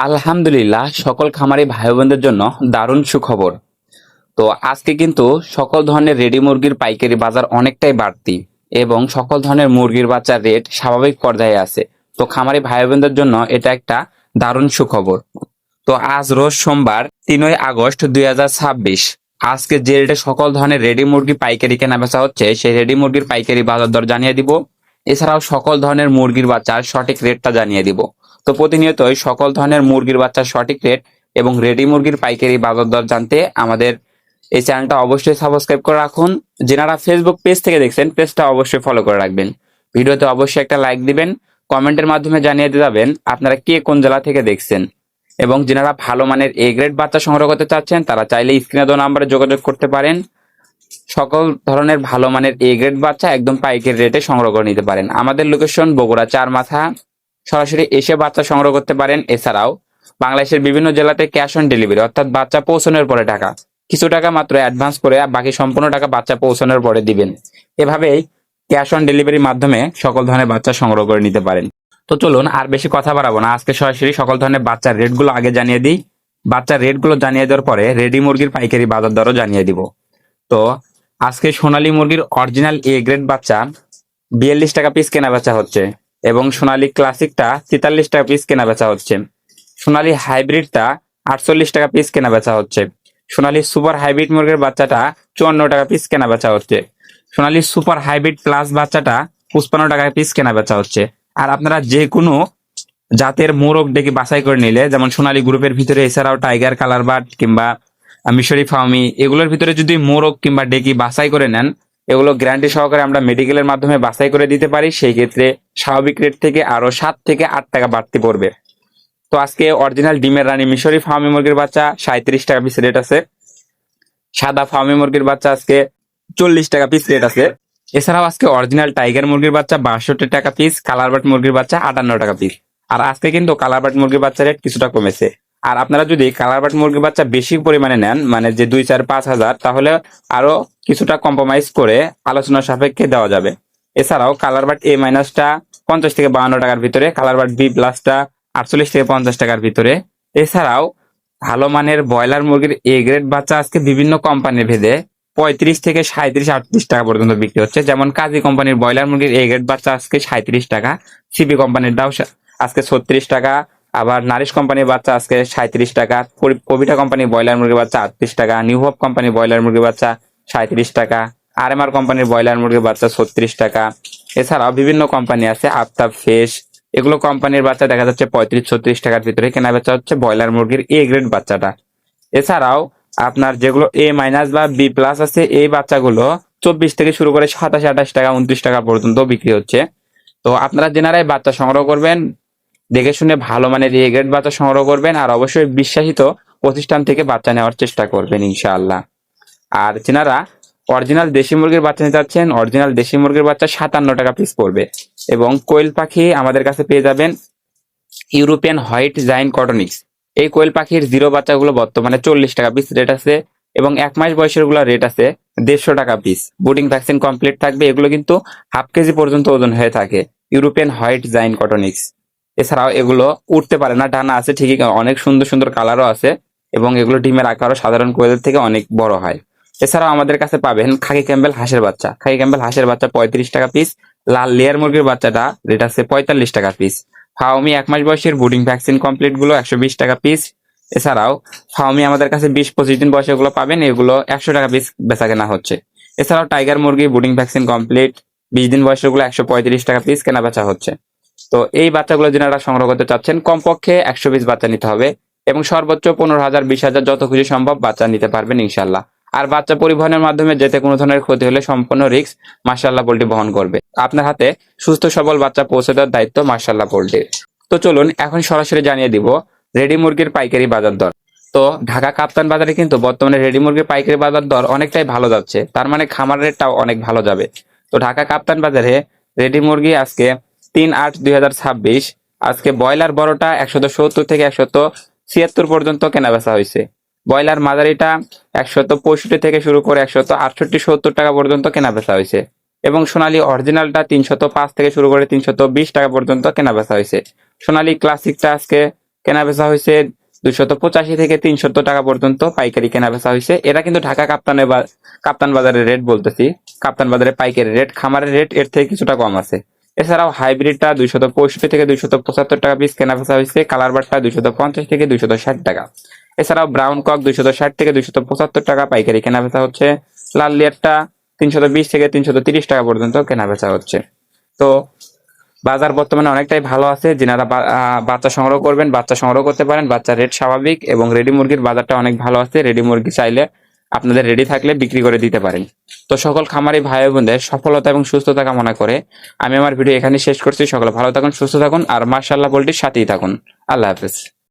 আলহামদুলিল্লাহ, সকল খামারি ভাই বোনদের জন্য দারুণ সুখবর। তো আজকে কিন্তু সকল ধরনের রেডি মুরগির পাইকারি বাজার অনেকটাই বাড়তি এবং সকল ধরনের মুরগির বাচ্চার রেট স্বাভাবিক পর্যায়ে আছে। তো খামারি ভাই বোনদের জন্য এটা একটা দারুণ সুখবর। তো আজ রোজ সোমবার 3 আগস্ট 2026। আজকে যে রেটে সকল ধরনের রেডি মুরগি পাইকারি কেনা বেচা হচ্ছে সেই রেডি মুরগির পাইকারি বাজার দর জানিয়ে দিব। এছাড়াও সকল ধরনের মুরগির বাচ্চার সঠিক রেটটা জানিয়ে দিব। তো প্রতিনিয়তই সকল ধরনের মুরগির বাচ্চার সঠিক রেট এবং রেডি মুরগির পাইকারি বাজার দর জানতে আমাদের এই চ্যানেলটা অবশ্যই সাবস্ক্রাইব করে রাখুন। যারা ফেসবুক পেজ থেকে দেখছেন পেজটা অবশ্যই ফলো করে রাখবেন। ভিডিওতে অবশ্যই একটা লাইক দিবেন, কমেন্টের মাধ্যমে জানিয়ে দিবেন আপনারা কে কোন জেলা থেকে দেখছেন। এবং যারা ভালো মানের এ গ্রেড বাচ্চা সংগ্রহ করতে চাচ্ছেন তারা চাইলে স্ক্রিনে দেওয়া নাম্বারে যোগাযোগ করতে পারেন। সকল ধরনের ভালো মানের এ গ্রেড বাচ্চা একদম পাইকারি রেটে সংগ্রহ করে নিতে পারেন। আমাদের লোকেশন বগুড়া চারমাথা। সরাসরি এসে বাচ্চা সংগ্রহ করতে পারেন। এছাড়াও বাংলাদেশের বিভিন্ন জেলাতে ক্যাশ অন ডেলিভারি, অর্থাৎ বাচ্চা পৌঁছানোর পরে টাকা, কিছু টাকা মাত্র অ্যাডভান্স করে বাকি সম্পূর্ণ টাকা বাচ্চা পৌঁছানোর পরে দিবেন। এভাবেই ক্যাশ অন ডেলিভারির মাধ্যমে সকল ধরনের বাচ্চা সংগ্রহ করে নিতে পারেন। তো চলুন আর বেশি কথা বাড়াবো না, আজকে সরাসরি সকল ধরনের বাচ্চার রেটগুলো আগে জানিয়ে দিই। বাচ্চার রেটগুলো জানিয়ে দেওয়ার পরে রেডি মুরগির পাইকারি বাজার দরও জানিয়ে দিব। তো আজকে সোনালী মুরগির অরিজিনাল এ গ্রেড বাচ্চা 42 টাকা পিস কেনা বেচা হচ্ছে এবং সোনালী ক্লাসিকটা 43 টাকা পিস কেনা বেচা হচ্ছে। সোনালী হাইব্রিডটা 48 টাকা পিস কেনা বেচা হচ্ছে। সোনালী সুপার হাইব্রিড মুরগির বাচ্চাটা 54 টাকা পিস কেনা বেচা হচ্ছে। সোনালী সুপার হাইব্রিড প্লাস বাচ্চাটা 55 টাকা পিস কেনা বেচা হচ্ছে। আর আপনারা যে কোনো জাতের মোরগ ডেকে বাছাই করে নিলে, যেমন সোনালী গ্রুপের ভিতরে এছাড়াও টাইগার কালার বার্ড কিংবা মিশরি ফার্মি, এগুলোর ভিতরে যদি মোরগ কিংবা ডেকি বাছাই করে নেন, এগুলো গ্যারান্টি সহকারে আমরা মেডিকেলের মাধ্যমে বাছাই করে দিতে পারি। সেই ক্ষেত্রে স্বাভাবিক রেট থেকে আরো 7 থেকে 8 টাকা বাড়তি পড়বে। তো আজকে অরিজিনাল ডিমের রানী মিশরি ফার্মি মুরগির বাচ্চা 37 টাকা পিস রেট আছে। সাদা ফার্মি মুরগির বাচ্চা আজকে 40 টাকা পিস রেট আছে। এছাড়াও আজকে অরিজিনাল টাইগার মুরগির বাচ্চা 62 টাকা পিস, কালার বার্ড মুরগির বাচ্চা 58 টাকা পিস। আর আজকে কিন্তু কালার বার্ড মুরগির বাচ্চা রেট কিছুটা কমেছে। আর আপনারা যদি কালার বার্ড মুরগির বাচ্চা বেশি পরিমাণে নেন, মানে যে 2, 4, 5 হাজার, তাহলে আরো কিছুটা কম্প্রোমাইজ করে আলোচনা সাপেক্ষে দেওয়া যাবে। এছাড়াও কালার বার্ড এ মাইনাসটা 50 থেকে 52 টাকার ভিতরে, কালার বার্ড বি প্লাসটা 48 থেকে 50 টাকার ভিতরে। এছাড়াও ভালো মানের ব্রয়লার মুরগির এ গ্রেড বাচ্চা আজকে বিভিন্ন কোম্পানির ভেদে 35 থেকে 37, 38 টাকা পর্যন্ত বিক্রি হচ্ছে। যেমন কাজী কোম্পানির ব্রয়লার মুরগির এ গ্রেড বাচ্চা আজকে 37 টাকা, সিবি কোম্পানির দাও আজকে 36 টাকা, আবার নারিশ কোম্পানির বাচ্চা আজকে 37 টাকা, কবিটা কোম্পানির ব্রয়লার মুরগির বাচ্চা 38 টাকা, নিউ হোপ কোম্পানির ব্রয়লার মুরগির বাচ্চা 37 টাকা, আরএমআর কোম্পানির ব্রয়লার মুরগির বাচ্চা 36 টাকা। এছাড়াও বিভিন্ন কোম্পানি আছে, আফতাব ফেস, এগুলো কোম্পানির বাচ্চা দেখা যাচ্ছে 35-36 টাকার ভিতরে কেনা বেচা হচ্ছে ব্রয়লার মুরগির এ গ্রেড বাচ্চাটা। এছাড়াও আপনার যেগুলো এ মাইনাস বা বি প্লাস আছে, এই বাচ্চাগুলো 24 থেকে শুরু করে 27-28 টাকা, 29 টাকা পর্যন্ত বিক্রি হচ্ছে। তো আপনারা যেনারাই বাচ্চা সংগ্রহ করবেন, দেখে শুনে ভালো মানের এ গ্রেড বাচ্চা সংগ্রহ করবেন, আর অবশ্যই বিশ্বাসিত প্রতিষ্ঠান থেকে বাচ্চা নেওয়ার চেষ্টা করবেন ইনশাআল্লাহ। আর যেনারা অরিজিনাল দেশি মুরগির বাচ্চা নিতে চাচ্ছেন, অরিজিনাল দেশি মুরগির বাচ্চা 57 টাকা পিস পড়বে। এবং কোয়েল পাখি আমাদের কাছে পেয়ে যাবেন ইউরোপিয়ান হোয়াইট জাইন্ট কটনিক্স। এই কোয়েল পাখির জিরো বাচ্চাগুলো বর্তমানে 40 টাকা পিস রেট আছে এবং 1 মাস বয়সের গুলো রেট আছে 150 টাকা পিস। বুডিং ভ্যাকসিন কমপ্লিট থাকবে। এগুলো কিন্তু হাফ কেজি পর্যন্ত ওজন হয়ে থাকে, ইউরোপিয়ান হোয়াইট জাইন্ট কটনিক্স। এছাড়াও এগুলো উঠতে পারে না, ডানা আছে ঠিকই, অনেক সুন্দর সুন্দর কালারও আছে এবং এগুলো ডিমের আকারও সাধারণ কোয়েলের থেকে অনেক বড় হয়। এছাড়াও আমাদের কাছে পাবেন খাকি ক্যাম্বেল হাঁসের বাচ্চা। খাকি ক্যাম্বেল হাঁসের বাচ্চা 35 টাকা পিস। লাল লেয়ার মুরগির বাচ্চাটা রেট আছে 45 টাকা পিস। ফাওমি 1 মাস বয়সের বুডিং ভ্যাকসিন কমপ্লিট গুলো 120 টাকা পিস। এছাড়াও ফাওমি আমাদের কাছে 20-25 দিন বয়সে গুলো পাবেন, এগুলো 100 টাকা পিস বেচা কেনা হচ্ছে। এছাড়াও টাইগার মুরগি বুডিং ভ্যাকসিন কমপ্লিট 20 দিন বয়সের গুলো 135 টাকা পিস কেনা বেচা হচ্ছে। তো এই বাচ্চাগুলো যারা সংগ্রহ করতে চাচ্ছেন, কমপক্ষে 100 পিস বাচ্চা নিতে হবে এবং সর্বোচ্চ 15,000, 20,000 যত খুশি সম্ভব বাচ্চা নিতে পারবেন ইনশাল্লাহ। আর বাচ্চা পরিবহনের মাধ্যমে যেতে কোনো ধরনের ক্ষতি হলে সম্পূর্ণ রিস্ক মাশাআল্লাহ পোল্ট্রি বহন করবে। আপনার হাতে সুস্থ সবল বাচ্চা পৌঁছে দেওয়ার দায়িত্ব মাশাআল্লাহ পোল্ট্রির। তো চলুন এখন সরাসরি জানিয়ে দিব রেডি মুরগির পাইকারি বাজার দর। তো ঢাকা কাপ্তান বাজারে কিন্তু বর্তমানে রেডি মুরগির পাইকারি বাজার দর অনেকটাই ভালো যাচ্ছে, তার মানে খামার রেটটাও অনেক ভালো যাবে। তো ঢাকা কাপ্তান বাজারে রেডি মুরগি আজকে 3/8/2026 আজকে ব্রয়লার বড়টা 170 থেকে 176 পর্যন্ত কেনা বেচা হয়েছে। ব্রয়লার মাঝারিটা 165 থেকে শুরু করে 168-70 টাকা পর্যন্ত কেনা বেচা হয়েছে এবং সোনালী অরিজিনালটা 305 থেকে শুরু করে 320 টাকা পর্যন্ত কেনা বেচা হয়েছে। সোনালী ক্লাসিকটা আজকে কেনা বেচা হয়েছে 285 থেকে 300 টাকা পর্যন্ত পাইকারি কেনা বেচা হয়েছে। এটা কিন্তু ঢাকা কাপ্তান বাজারের রেট বলতেছি। কাপ্তান বাজারে পাইকারি রেট, খামারের রেট এর থেকে কিছুটা কম আছে। এছাড়াও হাইব্রিডটা 265 থেকে 275 টাকা পিস কেনা বেচা হয়েছে। কালার বারটা 250 থেকে 260 টাকা। এছাড়াও ব্রাউন কক 260 থেকে 275 টাকা পাইকারি কেনা বেচা হচ্ছে। লাল লেয়ারটা 320 থেকে 330 টাকা পর্যন্ত কেনা বেচা হচ্ছে। তো বাজার বর্তমানে অনেকটাই ভালো আছে। যিনারা বাচ্চা সংগ্রহ করবেন, বাচ্চা সংগ্রহ করতে পারেন। বাচ্চার রেট স্বাভাবিক এবং রেডি মুরগির বাজারটা অনেক ভালো আছে। রেডি মুরগি চাইলে আপনাদের রেডি থাকলে বিক্রি করে দিতে পারেন। তো সকল খামারি ভাই বোনদের সফলতা এবং সুস্থতা কামনা করে আমি আমার ভিডিও এখানে শেষ করছি। সকলে ভালো থাকুন, সুস্থ থাকুন আর মাশাআল্লাহ পোল্ট্রির সাথেই থাকুন। আল্লাহ হাফেজ।